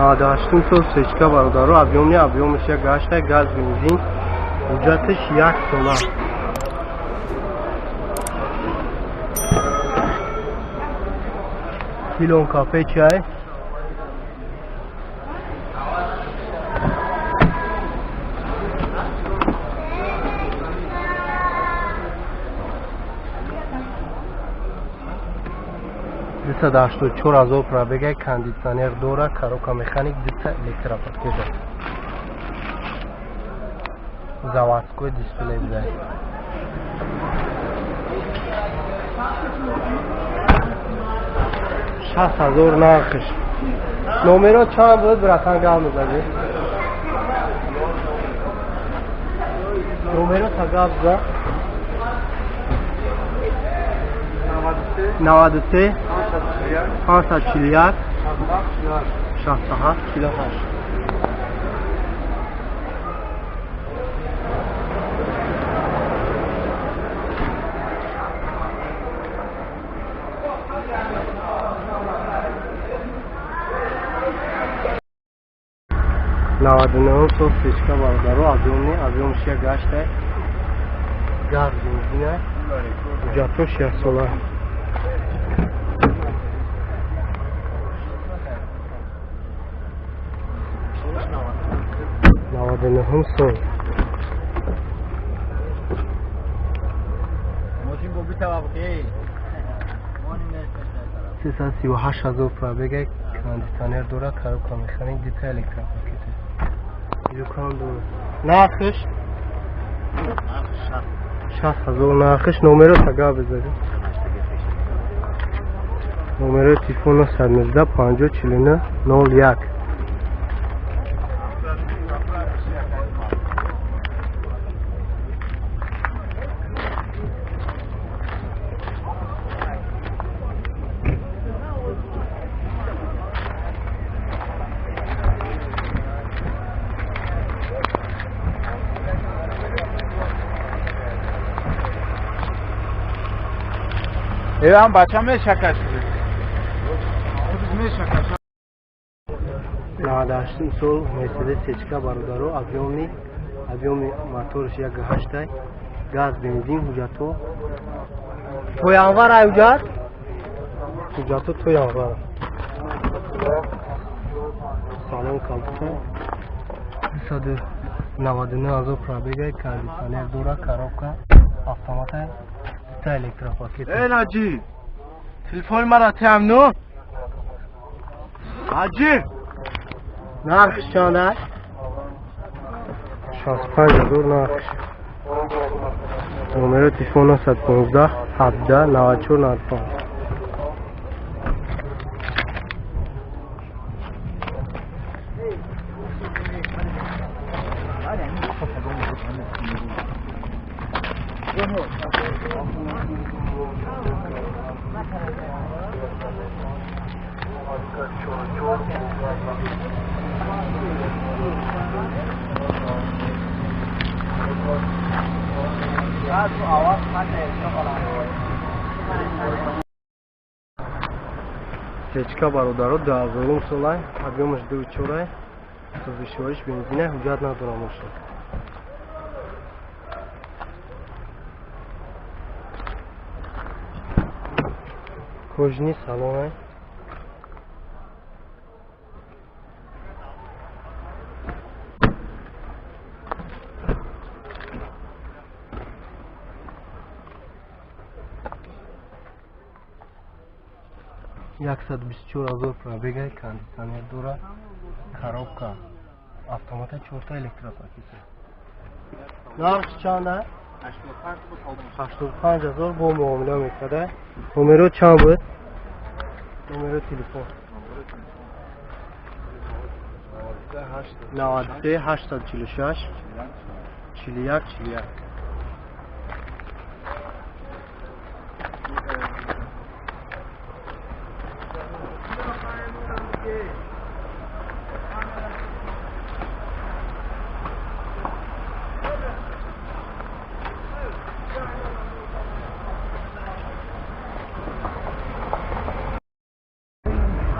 98 سال سچکا برادرو объемش یک گشته گاز بنزین حجتش 1 ساله است. کیلون کافه چای داشته 4000 пробега кондиционер дора, коробка механик, диска электроподкета. Заводской дисплей буда. 6000 нархиш. Номеро чанд буд братан гал мезади? Номеро тагаб за 93 541 67 48. نوادنه سو سیچکا برادرو объемش یک گشته گاز بنزینه حجتش 1 ساله. نوادنه سال 338,000 пробега кондиционер дора, коробка механик, диска электропакети. нархиш 60,000 нархиш. номеро тага бизади. номеро телефона 119 50 49 01. هم بچه همه شکر شده خودش شکر شده. 98 سال مرسدس سچکا برادرو объем моторش 1.8 گاز بنزین حجتو تویانور حجت حجتو تویانور سالن کالبوتن 299,000 пробега кондиционер дора, коробка автомата, диска электропакет. ناجی تلفن مرا تمنو ناجی нархиш чанд аст? 65,000 нархиш. номеро телефона 115 17 94 95. Сечка бародаро 2000 солай, объемш 2.4, завишивач бензина, حجت ندارم ماشین. کژنی سالن یکصد 24,000 пробега кондиционер дора, коробка автомата, 4 электропакети. нархиш чанд аст? 85,000 бо муомила мекарда. номеро чанд буд? номеро телефон 93 846 41 41.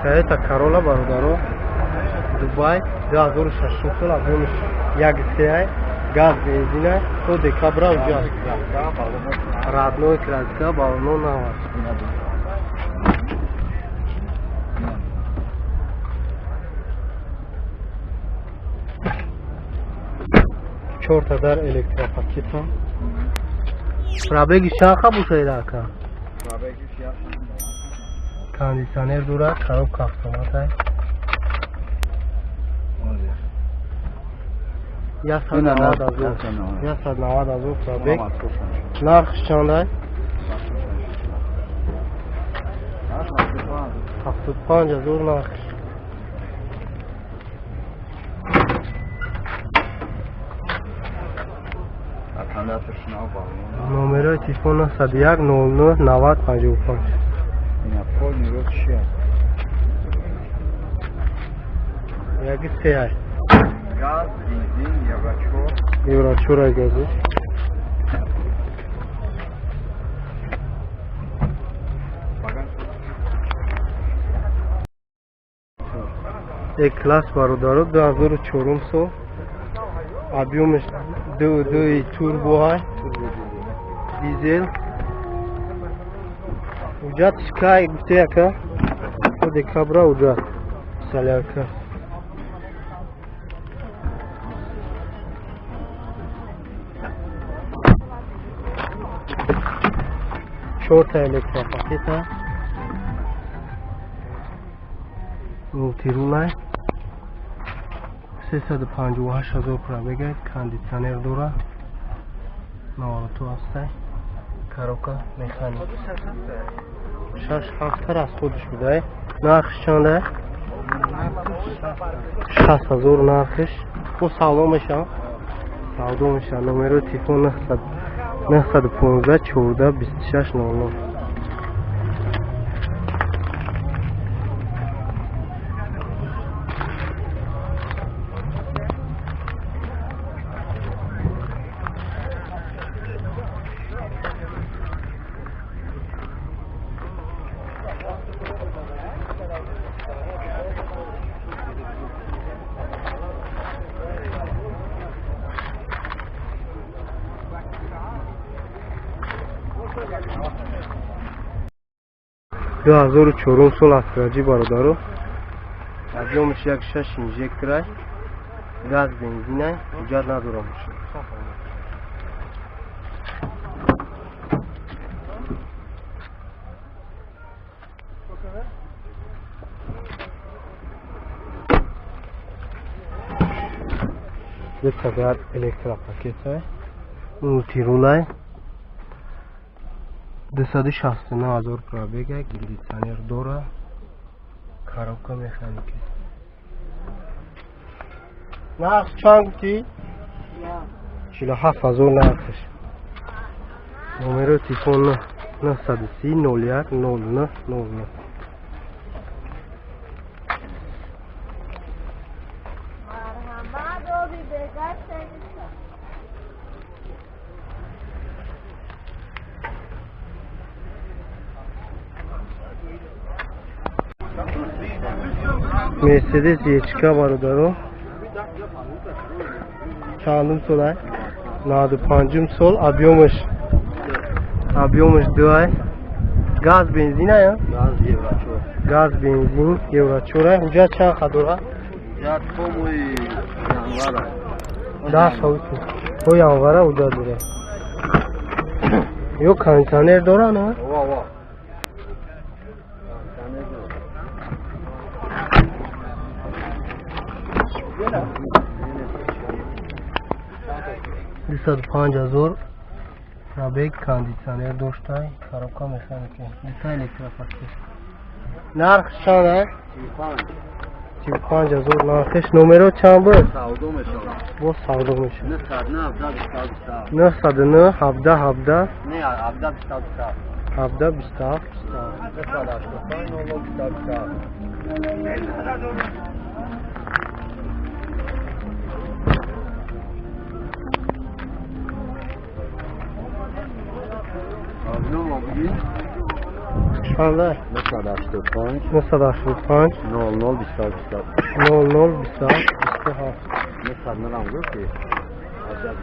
Это Corolla бародаро Dubai 2006 سال объемش 1.3 газ бензина то декабра уҷа радной краска балоно навад чорта дар электропакета пробеги шаха бушайдака кондиционер дурад коробка автоматай 190,000 пробег нархш чандай 75,000 нархш номерои телефон 01 00 90 55 яги сеяй Gaz, benzin, Еврочур. Еврочур газы. Класс бародару 2004 сал. Объемш 2 турбо дизель. Уҷат шикай гуфтаяка. До декабра уҷат. Саляка. чорта электропакета мултирулай 358,000 пробега кондиционер дора навороту астай коробка механик 6-7 раз худш будай нархш чанда 60,000 нархш бо савдо мешам номеро телефон 915 14 26 00 2004 сал автораҷи бародару объемш 1.6 инжекторай газ бензинай ҳуҷҷат надорам детадар электропакетай мултирулай 269,000 пробега кондиционер дора коробка механики нарх чанд гуфти 47,000 нархш номеро телефон 930 01 09 00 Mercedes Yechka бародаро чандум солай 95 сол объемш 2 газ бензин ая газ бензин еврочур ҳуҷҷат чанд хадора ҳуҷҷат ҳомои январа 10 ҳо январа ҳуҷҷат дора ё кондиционер дора на Десад 5,000 пробег кондиционер доштай коробка механики деталь электропакет нарх чанд 35,000 нархш номеро чанд буд бо савдо мешавад 99 17 17 17 27 Şanda 985 985 00 24 00 27 27. Ne sanırım yok ki. Acaba